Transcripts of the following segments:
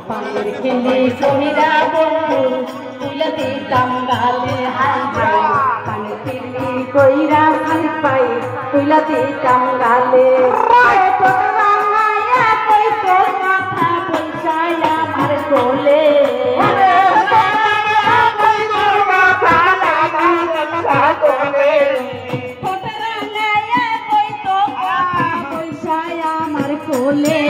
পায়ের খেলে কইরা বন্ধু তুলে দিতাম গালে হাই হাই পায়ের খেলে কইরা হাই পাই তুলে দিতাম গালে কথা বলছাই আমার কোলে কোলে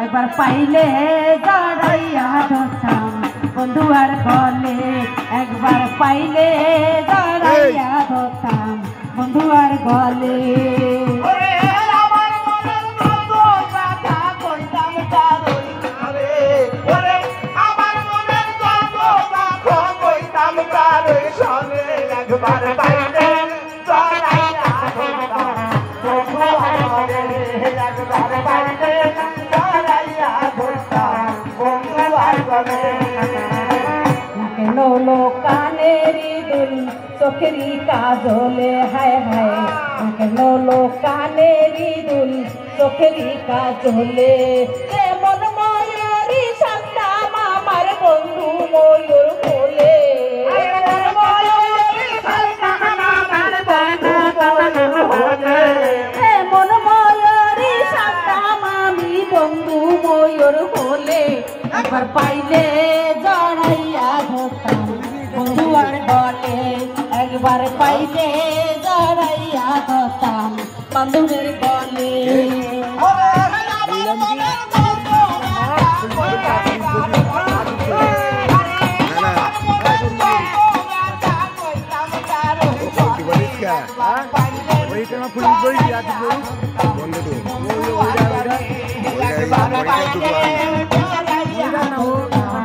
একবার পাইলে জড়াইয়া ধরতাম বন্ধু আর গলে একবার পাইলে জড়াইয়া ধরতাম বন্ধু আর গলে লো কানেরি দুল চোখেরি কাজলে হায় হায় লো কানেরি দুল চোখেরি কাজলে মন ময়ূরী শান্তাম আমার বন্ধু ময়ূর বলে মন ময়ূরী শান্তাম আমি বন্ধু ময়ূর বলে একবার পাইলে জড়াইয়া ধরতাম বন্ধু আর গলে একবার পাইলে জড়াইয়া ধরতাম বন্ধুদের গলে বন্ধু